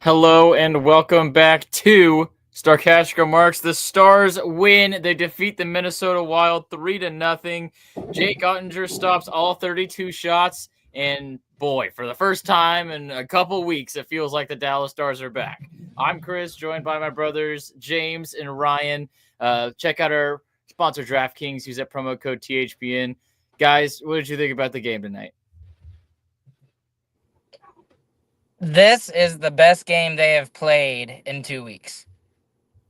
Hello and welcome back to Starcastic Remarks. The Stars win. They defeat the Minnesota Wild 3-0. Jake Oettinger stops all 32 shots. And boy, for the first time in a couple weeks, it feels like the Dallas Stars are back. I'm Chris, joined by my brothers James and Ryan. Check out our sponsor DraftKings. Use that promo code THPN. Guys, what did you think about the game tonight? This is the best game they have played in 2 weeks.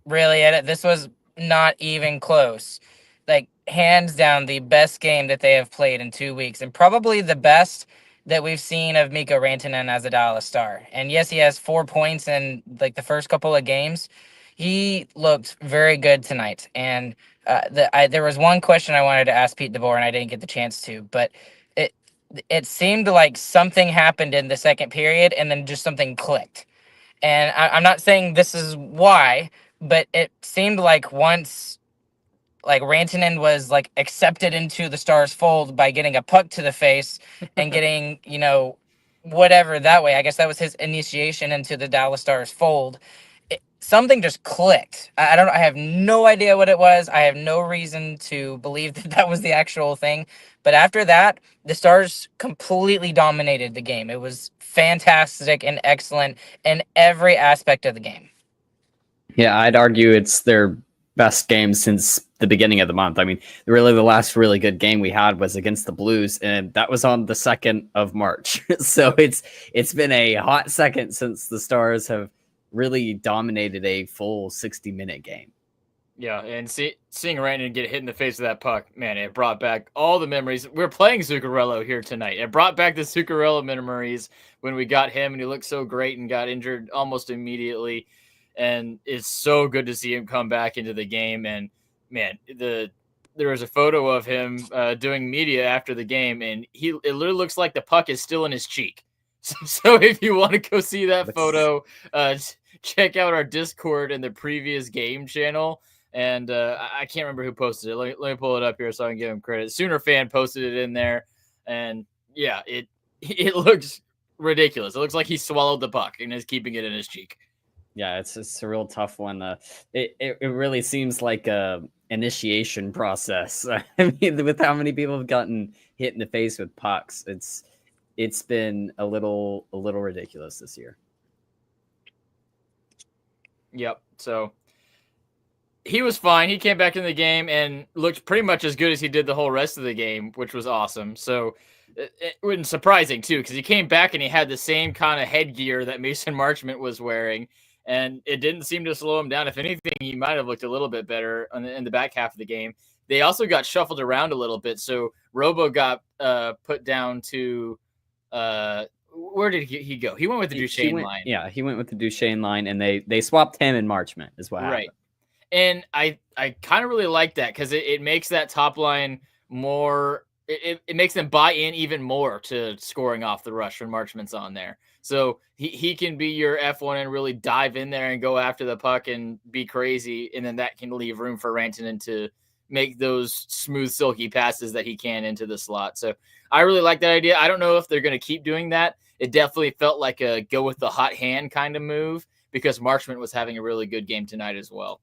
Really, this was not even close. Like, hands down, the best game that they have played in 2 weeks, and probably the best that we've seen of Mikko Rantanen as a Dallas Star. And yes, he has 4 points in like the first couple of games. He looked very good tonight. And there was one question I wanted to ask Pete DeBoer, and I didn't get the chance to, but it seemed like something happened in the second period and then just something clicked. And I'm not saying this is why, but it seemed like once like Rantanen was like accepted into the Stars fold by getting a puck to the face and getting, whatever that way. I guess that was his initiation into the Dallas Stars fold. Something just clicked. I don't. I have no idea what it was. I have no reason to believe that was the actual thing. But after that, the Stars completely dominated the game. It was fantastic and excellent in every aspect of the game. Yeah, I'd argue it's their best game since the beginning of the month. I mean, really, the last really good game we had was against the Blues, and that was on the 2nd of March. So it's been a hot second since the Stars have really dominated a full 60-minute game. Yeah, and seeing Rantanen get hit in the face with that puck, man, it brought back all the memories. We're playing Zuccarello here tonight. It brought back the Zuccarello memories when we got him, and he looked so great and got injured almost immediately. And it's so good to see him come back into the game. And, man, there was a photo of him doing media after the game, and it literally looks like the puck is still in his cheek. So if you want to go see that photo, check out our Discord and the previous game channel. And I can't remember who posted it. Let me pull it up here so I can give him credit. Sooner fan posted it in there. And yeah, it looks ridiculous. It looks like he swallowed the puck and is keeping it in his cheek. Yeah, it's a real tough one. It really seems like a initiation process. I mean, with how many people have gotten hit in the face with pucks, it's been a little ridiculous this year. Yep. So he was fine. He came back in the game and looked pretty much as good as he did the whole rest of the game, which was awesome. So it wasn't surprising too, because he came back and he had the same kind of headgear that Mason Marchment was wearing, and it didn't seem to slow him down. If anything, he might have looked a little bit better in the back half of the game. They also got shuffled around a little bit. So Robo got put down to where did he go? He went with the Duchesne line. Yeah, he went with the Duchesne line, and they swapped him and Marchment as well. Right. And I kind of really like that because it makes that top line more. It makes them buy in even more to scoring off the rush when Marchment's on there. So he can be your F1 and really dive in there and go after the puck and be crazy. And then that can leave room for Rantanen to make those smooth, silky passes that he can into the slot. So I really like that idea. I don't know if they're going to keep doing that. It definitely felt like a go with the hot hand kind of move because Marchment was having a really good game tonight as well.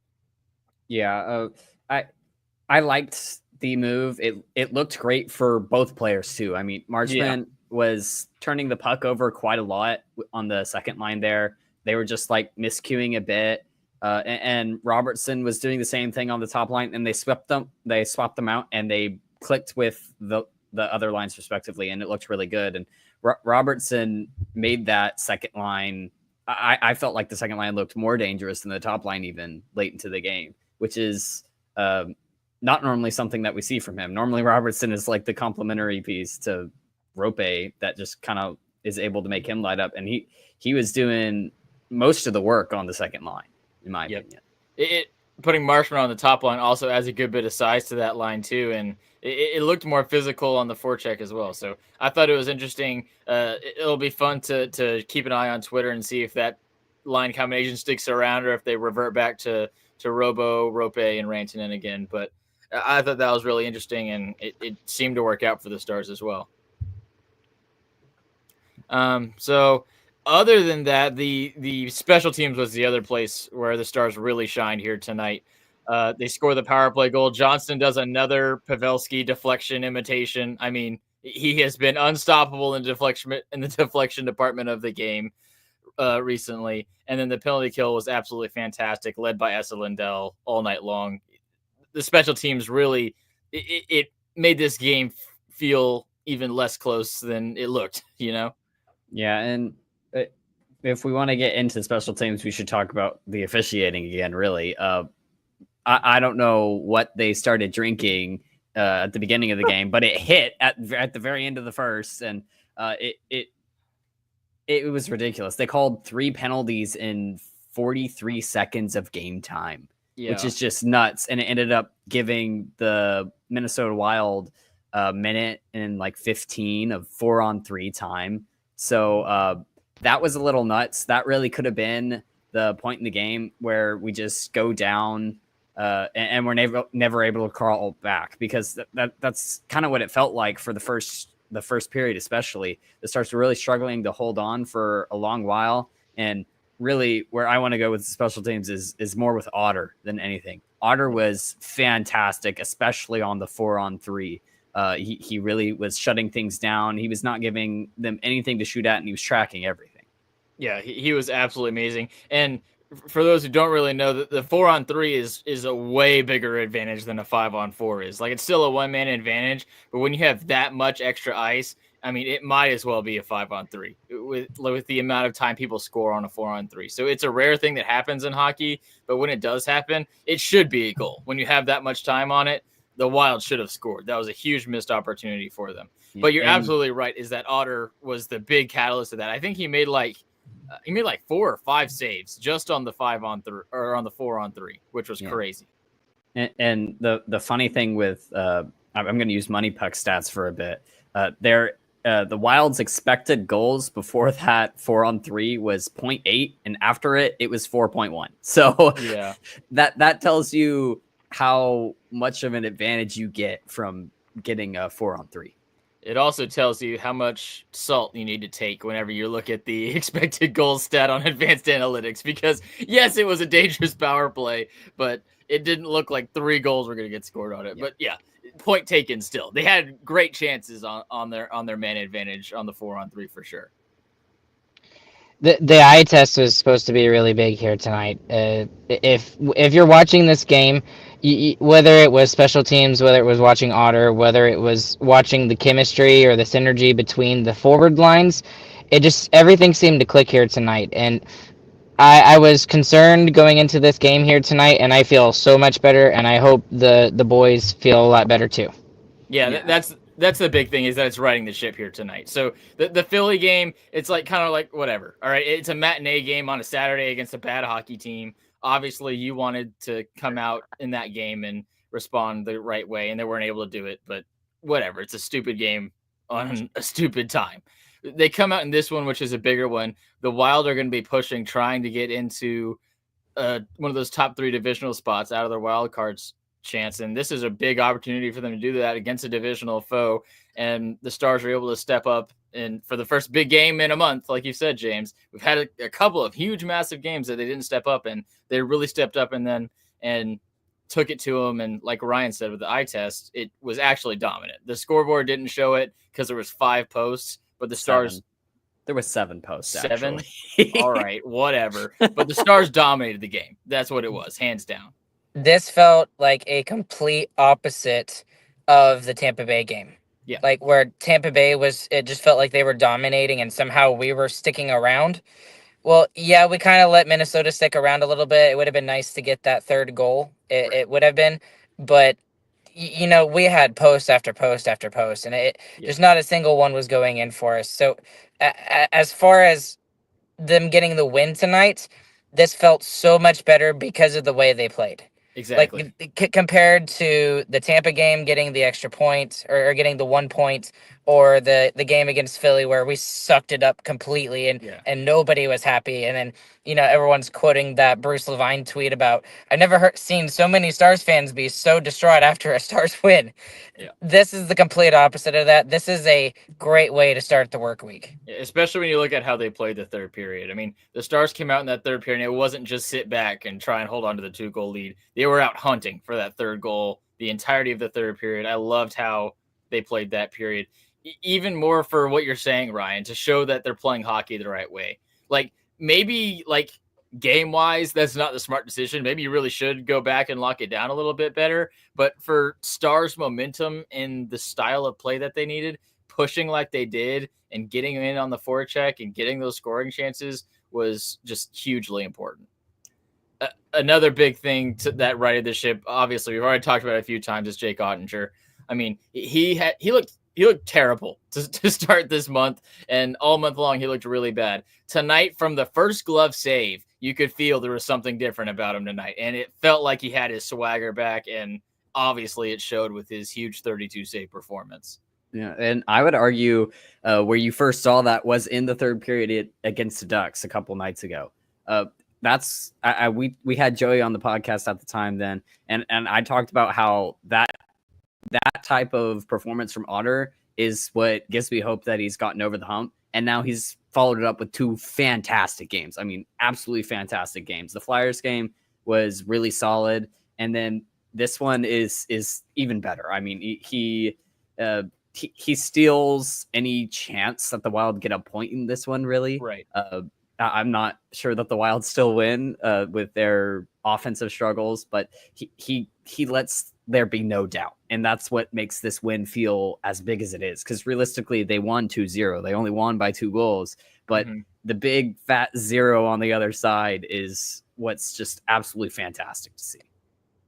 Yeah, I liked the move. It looked great for both players too. I mean, Marchment was turning the puck over quite a lot on the second line there. They were just like miscuing a bit. And Robertson was doing the same thing on the top line, and they swapped them out, and they clicked with the other lines respectively, and it looked really good. And Robertson made that second line. I felt like the second line looked more dangerous than the top line even late into the game, which is not normally something that we see from him. Normally, Robertson is like the complementary piece to Rope that just kind of is able to make him light up, and he was doing most of the work on the second line, in my opinion. Putting Marchment on the top line also adds a good bit of size to that line too, and it looked more physical on the forecheck as well. So I thought it was interesting. It'll be fun to keep an eye on Twitter and see if that line combination sticks around or if they revert back to Robo, Rope, and Rantanen again. But I thought that was really interesting, and it seemed to work out for the Stars as well. So Other than that, the special teams was the other place where the Stars really shined here tonight. They score the power play goal. Johnston does another Pavelski deflection imitation. I mean, he has been unstoppable in the deflection department of the game recently. And then the penalty kill was absolutely fantastic, led by Lindell all night long. The special teams really it made this game feel even less close than it looked. Yeah, and if we want to get into special teams, we should talk about the officiating again. Really, I don't know what they started drinking at the beginning of the game, but it hit at the very end of the first, and it was ridiculous. They called 3 penalties in 43 seconds of game time, which is just nuts, and it ended up giving the Minnesota Wild a minute and like 15 of 4-on-3 time. So that was a little nuts. That really could have been the point in the game where we just go down and we're never able to crawl back, because that's kind of what it felt like for the first period, especially. The Stars were really struggling to hold on for a long while. And really where I want to go with the special teams is more with Otter than anything. Otter was fantastic, especially on the 4-on-3. He really was shutting things down. He was not giving them anything to shoot at, and he was tracking everything. Yeah, he was absolutely amazing. And for those who don't really know, the 4-on-3 is a way bigger advantage than a 5-on-4 is. Like, it's still a one-man advantage, but when you have that much extra ice, I mean, it might as well be a 5-on-3 with the amount of time people score on a 4-on-3. So it's a rare thing that happens in hockey, but when it does happen, it should be a goal. When you have that much time on it, the Wild should have scored. That was a huge missed opportunity for them. But you're absolutely right, is that Otter was the big catalyst of that. I think he made like 4 or 5 saves just on the 5-on-3 or on the 4-on-3, which was crazy. And the funny thing with I'm going to use Money Puck stats for a bit. The Wild's expected goals before that 4-on-3 was 0.8, and after it was 4.1. So yeah, that tells you how much of an advantage you get from getting a 4-on-3. It also tells you how much salt you need to take whenever you look at the expected goals stat on advanced analytics, because yes, it was a dangerous power play, but it didn't look like 3 goals were going to get scored on it. Yeah. But yeah, point taken still. They had great chances on their man advantage on the 4-on-3 for sure. The eye test was supposed to be really big here tonight. If you're watching this game, whether it was special teams, whether it was watching Otter, whether it was watching the chemistry or the synergy between the forward lines, everything seemed to click here tonight. And I was concerned going into this game here tonight, and I feel so much better, and I hope the boys feel a lot better too. Yeah. That's the big thing, is that it's riding the ship here tonight. So the Philly game, it's like kind of like whatever. All right, it's a matinee game on a Saturday against a bad hockey team. Obviously, you wanted to come out in that game and respond the right way, and they weren't able to do it. But whatever, it's a stupid game on a stupid time. They come out in this one, which is a bigger one. The Wild are going to be pushing, trying to get into one of those top 3 divisional spots out of their wild cards chance, and this is a big opportunity for them to do that against a divisional foe. And the Stars are able to step up, and for the first big game in a month, like you said, James, we've had a couple of huge, massive games that they didn't step up, and they really stepped up and took it to them. And like Ryan said with the eye test, it was actually dominant. The scoreboard didn't show it because there was 5 posts, but the Stars. There was 7 posts. 7. All right, whatever. But the Stars dominated the game. That's what it was, hands down. This felt like a complete opposite of the Tampa Bay game. Yeah. Like where Tampa Bay it just felt like they were dominating and somehow we were sticking around. Well, yeah, we kind of let Minnesota stick around a little bit. It would have been nice to get that 3rd goal. It would have been. But, we had post after post after post, and just not a single one was going in for us. So as far as them getting the win tonight, this felt so much better because of the way they played. Exactly. Like compared to the Tampa game, getting the extra point or getting the 1 point or the game against Philly where we sucked it up completely and nobody was happy. And then, everyone's quoting that Bruce Levine tweet about, I never seen so many Stars fans be so distraught after a Stars win. Yeah. This is the complete opposite of that. This is a great way to start the work week. Especially when you look at how they played the third period. I mean, the Stars came out in that third period, and it wasn't just sit back and try and hold on to the 2-goal lead. They were out hunting for that third goal the entirety of the third period. I loved how they played that period. Even more for what you're saying, Ryan, to show that they're playing hockey the right way. Maybe game-wise, that's not the smart decision. Maybe you really should go back and lock it down a little bit better. But for Stars' momentum and the style of play that they needed, pushing like they did and getting in on the forecheck and getting those scoring chances was just hugely important. Another big thing that righted the ship, obviously, we've already talked about it a few times, is Jake Oettinger. I mean, he looked terrible to start this month, and all month long he looked really bad. Tonight, from the first glove save, you could feel there was something different about him tonight, and it felt like he had his swagger back, and obviously it showed with his huge 32 save performance. Yeah, and I would argue where you first saw that was in the third period against the Ducks a couple nights ago. We had Joey on the podcast at the time then, and I talked about how that type of performance from Otter is what gives me hope that he's gotten over the hump. And now he's followed it up with 2 fantastic games. I mean, absolutely fantastic games. The Flyers game was really solid, and then this one is even better. I mean, he steals any chance that the Wild get a point in this one, really. Right. I'm not sure that the Wild still win with their offensive struggles, but he lets there be no doubt. And that's what makes this win feel as big as it is. Because realistically, they won 2-0. They only won by 2 goals. But the big fat 0 on the other side is what's just absolutely fantastic to see.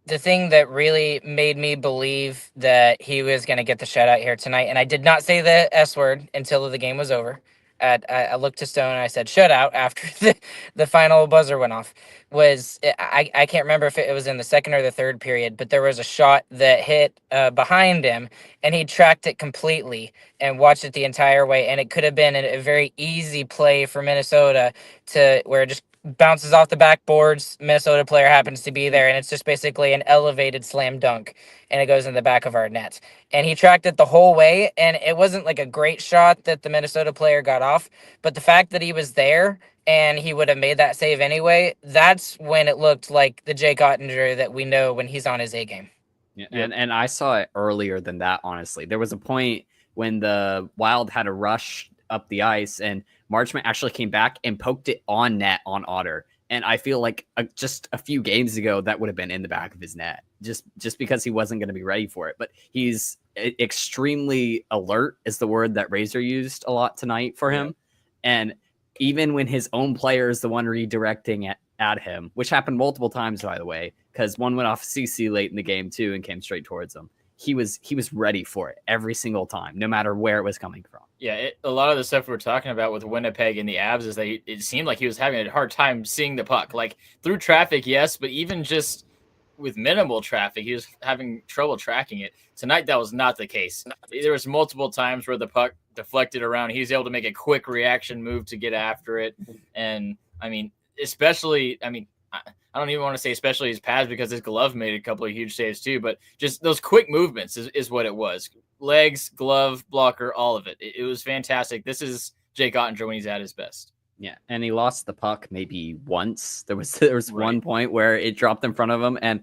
The thing that really made me believe that he was going to get the shutout here tonight, and I did not say the S word until the game was over. I looked to Stone and I said shutout after the final buzzer went off. I can't remember if it was in the second or the third period, but there was a shot that hit behind him, and he tracked it completely and watched it the entire way. And it could have been a very easy play for Minnesota to where it just bounces off the backboards. Minnesota player happens to be there, and it's just basically an elevated slam dunk, and it goes in the back of our net. And he tracked it the whole way, and it wasn't like a great shot that the Minnesota player got off, but the fact that he was there and he would have made that save anyway, that's when it looked like the Jake Oettinger that we know when he's on his A game. Yeah, and I saw it earlier than that, honestly. There was a point when the Wild had a rush up the ice, and Marchment actually came back and poked it on net on Otter. And I feel like just a few games ago, that would have been in the back of his net, just because he wasn't going to be ready for it. But he's extremely alert, is the word that Razor used a lot tonight for him. And even when his own player is the one redirecting at him, which happened multiple times, by the way, because one went off CeCi late in the game too and came straight towards him. He was ready for it every single time, no matter where it was coming from. Yeah, a lot of the stuff we're talking about with Winnipeg and the Avs is that it seemed like he was having a hard time seeing the puck. Like through traffic, yes, but even just with minimal traffic, he was having trouble tracking it. Tonight, that was not the case. There was multiple times where the puck deflected around. He was able to make a quick reaction move to get after it. And, I mean, I don't even want to say especially his pads because his glove made a couple of huge saves too, but just those quick movements is what it was. Legs, glove, blocker, all of it. It was fantastic. This is Jake Oettinger when he's at his best. Yeah, and he lost the puck maybe once. There was one point where it dropped in front of him, and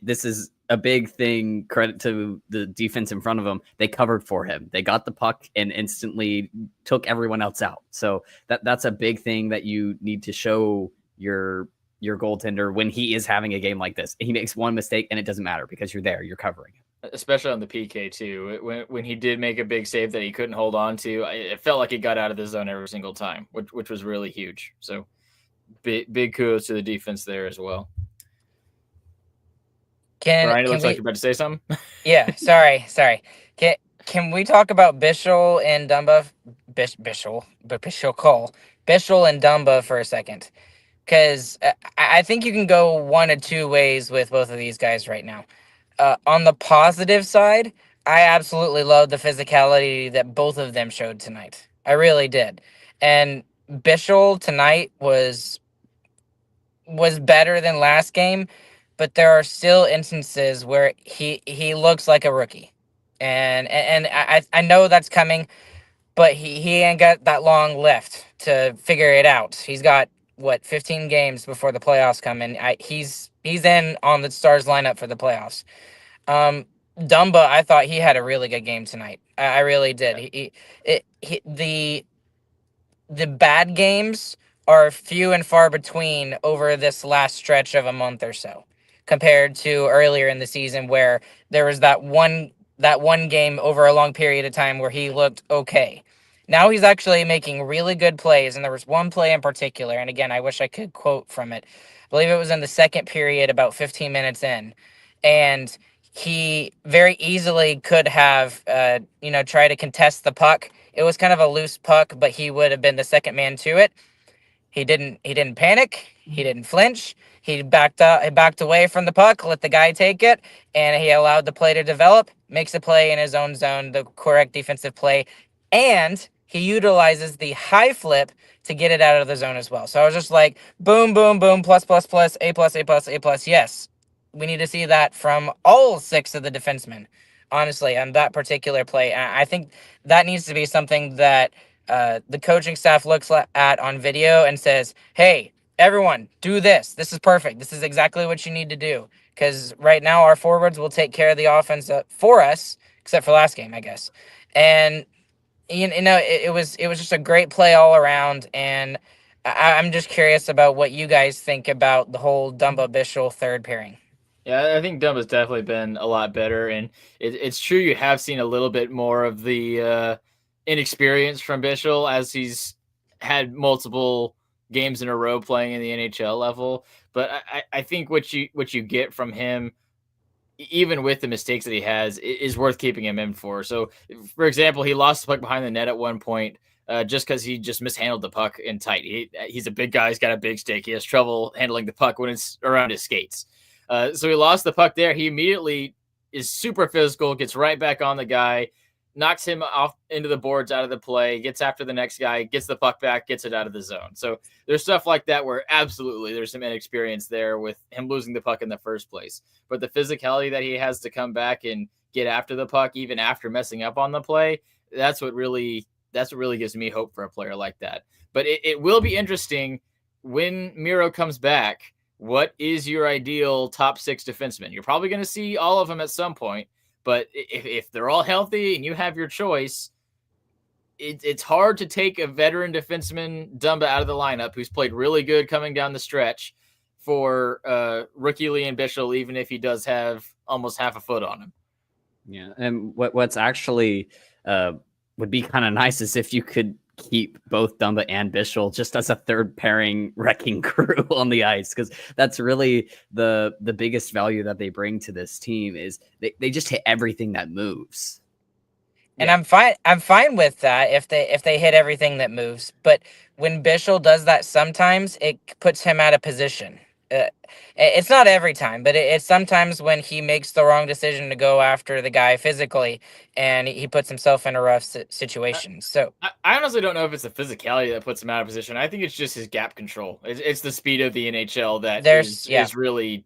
this is a big thing. Credit to the defense in front of him. They covered for him. They got the puck and instantly took everyone else out. So that's a big thing that you need to show your goaltender when he is having a game like this. He makes one mistake and it doesn't matter because you're there, you're covering him. Especially on the PK too. When he did make a big save that he couldn't hold on to, it felt like he got out of the zone every single time, which was really huge. So big kudos to the defense there as well. Brian, it looks like you're about to say something. Yeah, sorry. Can we talk about Bichsel and Dumba? Bichsel and Dumba for a second? Because I think you can go one of two ways with both of these guys right now. On the positive side, I absolutely loved the physicality that both of them showed tonight. I really did. And Bichsel tonight was better than last game, but there are still instances where he looks like a rookie. And I know that's coming, but he ain't got that long left to figure it out. He's got what 15 games before the playoffs come in. He's in on the Stars lineup for the playoffs. Dumba, I thought he had a really good game tonight. I really did. The bad games are few and far between over this last stretch of a month or so, compared to earlier in the season where there was that one game over a long period of time where he looked okay. Now he's actually making really good plays, and there was one play in particular, and again, I wish I could quote from it. I believe it was in the second period, about 15 minutes in, and he very easily could have, try to contest the puck. It was kind of a loose puck, but he would have been the second man to it. He didn't panic. He didn't flinch. He backed up. He backed away from the puck, let the guy take it, and he allowed the play to develop. Makes a play in his own zone, the correct defensive play, and he utilizes the high flip to get it out of the zone as well. So I was just like, boom, boom, boom, plus, plus, plus, A plus, A plus, A plus. Yes, we need to see that from all six of the defensemen. Honestly, on that particular play, I think that needs to be something that the coaching staff looks at on video and says, hey, everyone, do this. This is perfect. This is exactly what you need to do. Because right now our forwards will take care of the offense for us, except for last game, I guess. And it was just a great play all around. And I'm just curious about what you guys think about the whole Dumba Bichsel third pairing. Yeah, I think Dumba's definitely been a lot better, and it's true you have seen a little bit more of the inexperience from Bichsel as he's had multiple games in a row playing in the NHL level. But I think what you get from him, even with the mistakes that he has, is worth keeping him in for. So, for example, he lost the puck behind the net at one point. Just because he just mishandled the puck in tight. He's a big guy. He's got a big stick. He has trouble handling the puck when it's around his skates. So he lost the puck there. He immediately is super physical, gets right back on the guy, knocks him off into the boards out of the play, gets after the next guy, gets the puck back, gets it out of the zone. So there's stuff like that where absolutely there's some inexperience there with him losing the puck in the first place. But the physicality that he has to come back and get after the puck, even after messing up on the play, that's what really gives me hope for a player like that. But it will be interesting when Miro comes back. What is your ideal top six defenseman? You're probably going to see all of them at some point, but if they're all healthy and you have your choice, it's hard to take a veteran defenseman Dumba out of the lineup who's played really good coming down the stretch for rookie Liam Bichsel, even if he does have almost half a foot on him. Yeah, and what's actually would be kind of nice is if you could keep both Dumba and Bichsel just as a third pairing wrecking crew on the ice, because that's really the biggest value that they bring to this team is they just hit everything that moves. And yeah. I'm fine with that if they hit everything that moves. But when Bichsel does that, sometimes it puts him out of position. It's not every time, but it's sometimes when he makes the wrong decision to go after the guy physically, and he puts himself in a rough situation. So I honestly don't know if it's the physicality that puts him out of position. I think it's just his gap control. It's the speed of the NHL that is really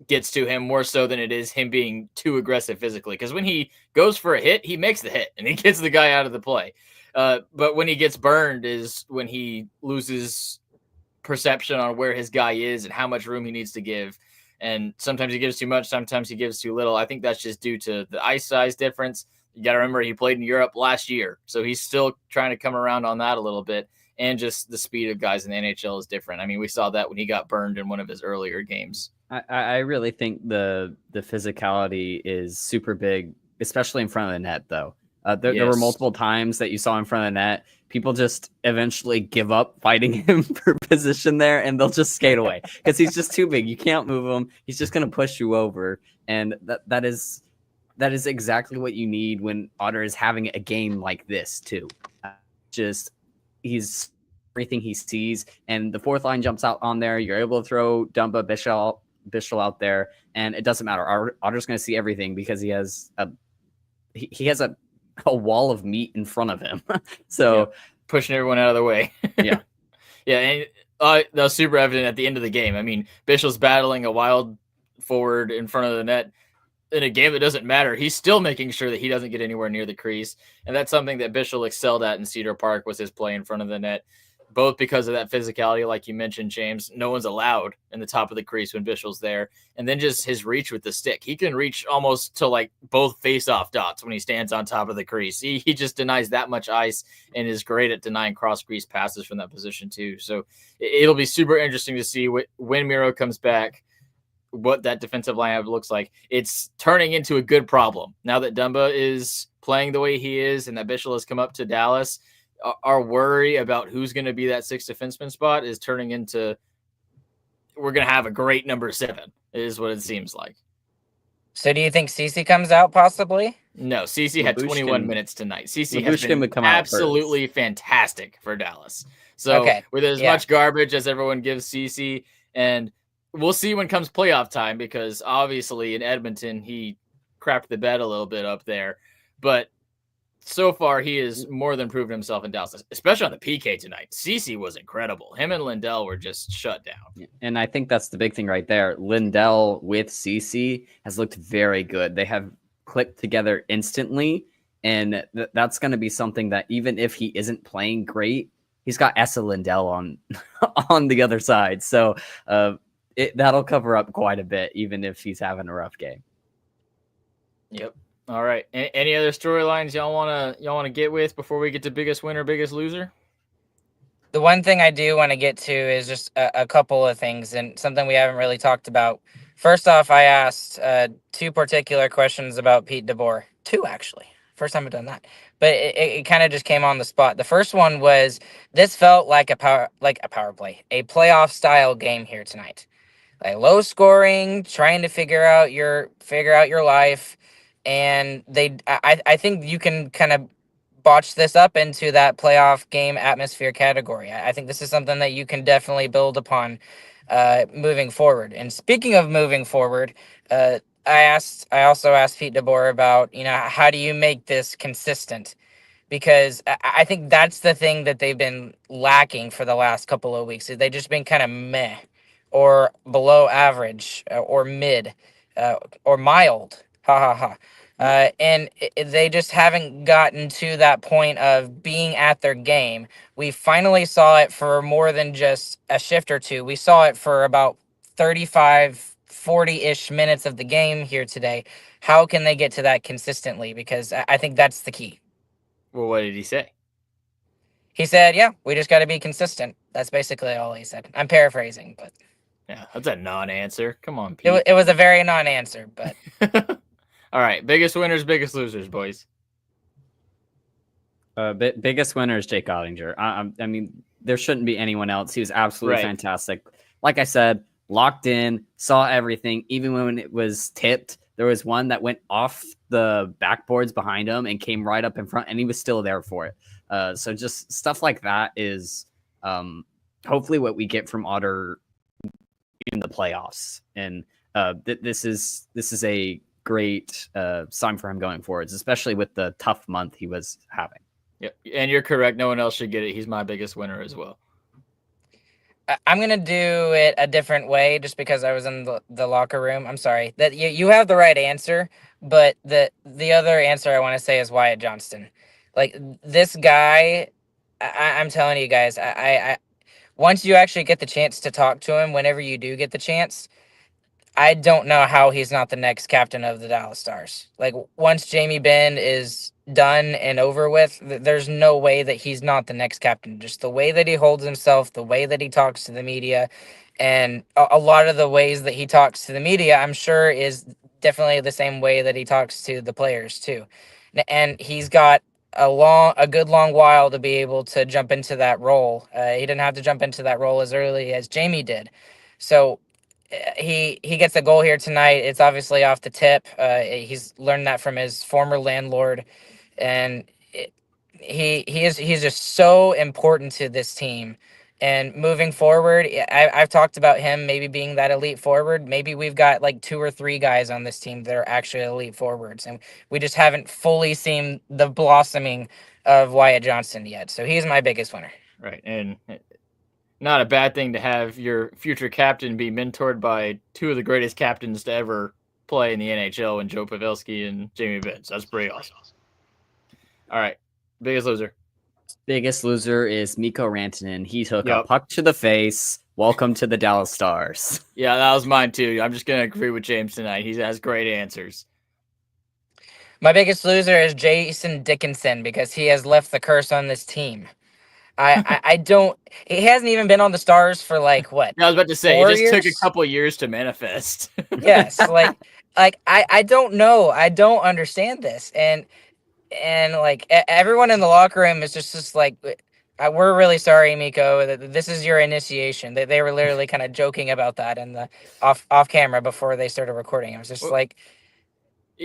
gets to him more so than it is him being too aggressive physically. Because when he goes for a hit, he makes the hit and he gets the guy out of the play. But when he gets burned is when he loses perception on where his guy is and how much room he needs to give. And sometimes he gives too much, sometimes he gives too little. I think that's just due to the ice size difference. You got to remember he played in Europe last year, so he's still trying to come around on that a little bit. And just the speed of guys in the NHL is different. I mean, we saw that when he got burned in one of his earlier games. I really think the physicality is super big, especially in front of the net, though. There were multiple times that you saw in front of the net, people just eventually give up fighting him for position there, and they'll just skate away because he's just too big. You can't move him. He's just going to push you over, and that is exactly what you need when Otter is having a game like this too. He's everything he sees, and the fourth line jumps out on there. You're able to throw Dumba, Bichsel out there, and it doesn't matter. Otter's going to see everything because he has he has a wall of meat in front of him. So pushing everyone out of the way. Yeah. Yeah, and that was super evident at the end of the game. I mean, Bichel's battling a wild forward in front of the net in a game that doesn't matter. He's still making sure that he doesn't get anywhere near the crease, and that's something that Bichel excelled at in Cedar Park, was his play in front of the net, both because of that physicality, like you mentioned, James. No one's allowed in the top of the crease when Bichel's there, and then just his reach with the stick. He can reach almost to like both face-off dots when he stands on top of the crease. He just denies that much ice and is great at denying cross-crease passes from that position too. So it'll be super interesting to see when Miro comes back, what that defensive lineup looks like. It's turning into a good problem now that Dumba is playing the way he is and that Bichel has come up to Dallas. Our worry about who's going to be that sixth defenseman spot is turning into, we're going to have a great number 7 is what it seems like. So do you think CeCi comes out possibly? No, CeCi had 21 minutes tonight. CeCi has been absolutely fantastic for Dallas. So with as much garbage as everyone gives CeCi, and we'll see when comes playoff time, because obviously in Edmonton, he crapped the bed a little bit up there. But so far, he has more than proven himself in Dallas, especially on the PK tonight. CeCi was incredible. Him and Lindell were just shut down. And I think that's the big thing right there. Lindell with CeCi has looked very good. They have clicked together instantly, and that's going to be something that even if he isn't playing great, he's got Essa Lindell on on the other side. So that'll cover up quite a bit, even if he's having a rough game. Yep. All right. Any other storylines y'all wanna get with before we get to biggest winner, biggest loser? The one thing I do want to get to is just a couple of things, and something we haven't really talked about. First off, I asked 2 particular questions about Pete DeBoer. 2 actually. First time I've done that, but it kind of just came on the spot. The first one was, this felt like a power play, a playoff style game here tonight. Like low scoring, trying to figure out your life. And I think you can kind of botch this up into that playoff game atmosphere category. I think this is something that you can definitely build upon moving forward. And speaking of moving forward, I also asked Pete DeBoer about, how do you make this consistent? Because I think that's the thing that they've been lacking for the last couple of weeks. They've just been kind of meh, or below average, or mid, or mild. Ha ha ha. And they just haven't gotten to that point of being at their game. We finally saw it for more than just a shift or two. We saw it for about 35, 40-ish minutes of the game here today. How can they get to that consistently? Because I think that's the key. Well, what did he say? He said, we just got to be consistent. That's basically all he said. I'm paraphrasing, but... Yeah, that's a non-answer. Come on, Pete. It was a very non-answer, but... All right, biggest winners, biggest losers, boys. Biggest winner is Jake Oettinger. I mean, there shouldn't be anyone else. He was absolutely fantastic. Like I said, locked in, saw everything. Even when it was tipped, there was one that went off the backboards behind him and came right up in front, and he was still there for it. So just stuff like that is hopefully what we get from Otter in the playoffs. And this is a great sign for him going forwards, especially with the tough month he was having. Yep, and you're correct. No one else should get it. He's my biggest winner as well. I'm gonna do it a different way, just because I was in the locker room. I'm sorry that you have the right answer, but the other answer I want to say is Wyatt Johnston. Like, this guy, I'm telling you guys, I once you actually get the chance to talk to him, whenever you do get the chance, I don't know how he's not the next captain of the Dallas Stars. Like, once Jamie Benn is done and over with, there's no way that he's not the next captain. Just the way that he holds himself, the way that he talks to the media, and a lot of the ways that he talks to the media, I'm sure, is definitely the same way that he talks to the players too. And he's got a good long while to be able to jump into that role. He didn't have to jump into that role as early as Jamie did. So he gets a goal here tonight. It's obviously off the tip. He's learned that from his former landlord, and he's just so important to this team. And moving forward, I've talked about him maybe being that elite forward. Maybe we've got like 2 or 3 guys on this team that are actually elite forwards, and we just haven't fully seen the blossoming of Wyatt Johnston yet. So he's my biggest winner. Right, and not a bad thing to have your future captain be mentored by 2 of the greatest captains to ever play in the NHL, and Joe Pavelski and Jamie Benn. That's pretty awesome. All right, biggest loser. Biggest loser is Mikko Rantanen. He took a puck to the face. Welcome to the Dallas Stars. Yeah, that was mine too. I'm just going to agree with James tonight. He has great answers. My biggest loser is Jason Dickinson because he has left the curse on this team. I don't. He hasn't even been on the Stars for like what? I was about to say, 4 it just took years? a couple of years to manifest. Yes, like I don't know. I don't understand this, and like everyone in the locker room is just like, we're really sorry, Mikko. This is your initiation. They were literally kind of joking about that in the off camera before they started recording. I was just like.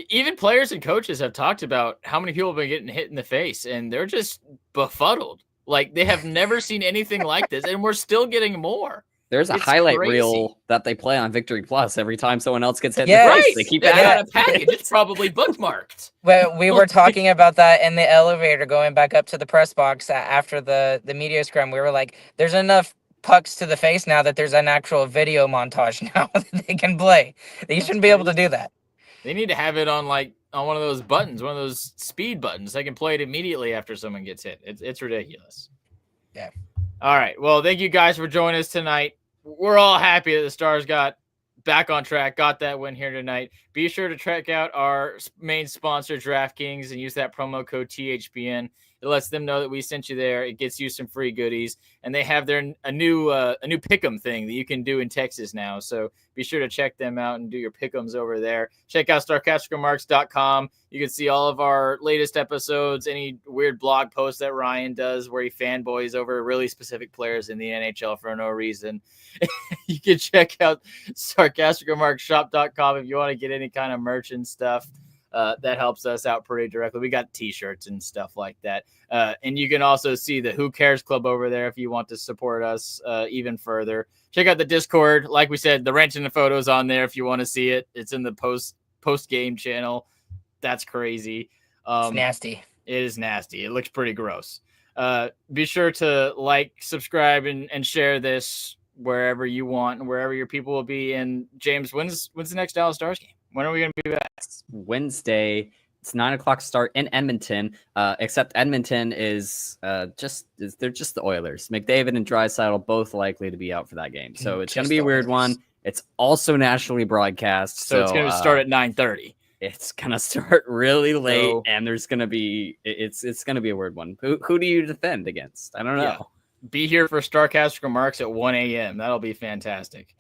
Even players and coaches have talked about how many people have been getting hit in the face, and they're just befuddled. Like, they have never seen anything like this, and we're still getting more. There's a highlight reel that they play on Victory Plus every time someone else gets hit in the face. They keep that on a package. It's probably bookmarked. Well, we were talking about that in the elevator going back up to the press box after the media scrum. We were like, there's enough pucks to the face now that there's an actual video montage now that they can play. They shouldn't be able to do that. They need to have it on one of those buttons, one of those speed buttons. They can play it immediately after someone gets hit. It's ridiculous. Yeah. All right. Well, thank you guys for joining us tonight. We're all happy that the Stars got back on track, got that win here tonight. Be sure to check out our main sponsor, DraftKings, and use that promo code THPN. It lets them know that we sent you there. It gets you some free goodies, and they have a new pick'em thing that you can do in Texas now. So be sure to check them out and do your pick'ems over there. Check out StarcasticRemarks.com. You can see all of our latest episodes, any weird blog posts that Ryan does where he fanboys over really specific players in the NHL for no reason. You can check out SarcasticRemarksShop.com if you want to get any kind of merch and stuff. That helps us out pretty directly. We got t-shirts and stuff like that. And you can also see the Who Cares Club over there if you want to support us even further. Check out the Discord. Like we said, the wrench and the photos on there if you want to see it. It's in the post-game channel. That's crazy. It's nasty. It is nasty. It looks pretty gross. Be sure to like, subscribe, and share this wherever you want and wherever your people will be. And James, when's the next Dallas Stars game? When are we going to be back? Wednesday. It's 9:00 start in Edmonton. Except Edmonton is they're just the Oilers. McDavid and Draisaitl both likely to be out for that game. So it's going to be a weird one. It's also nationally broadcast. So it's going to start at 9:30. It's going to start really late, and there's going to be it's going to be a weird one. Who do you defend against? I don't know. Yeah. Be here for Starcastic Remarks at 1 a.m. That'll be fantastic.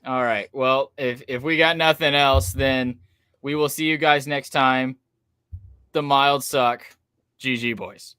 All right. Well, if we got nothing else, then we will see you guys next time. The mild suck. GG, boys.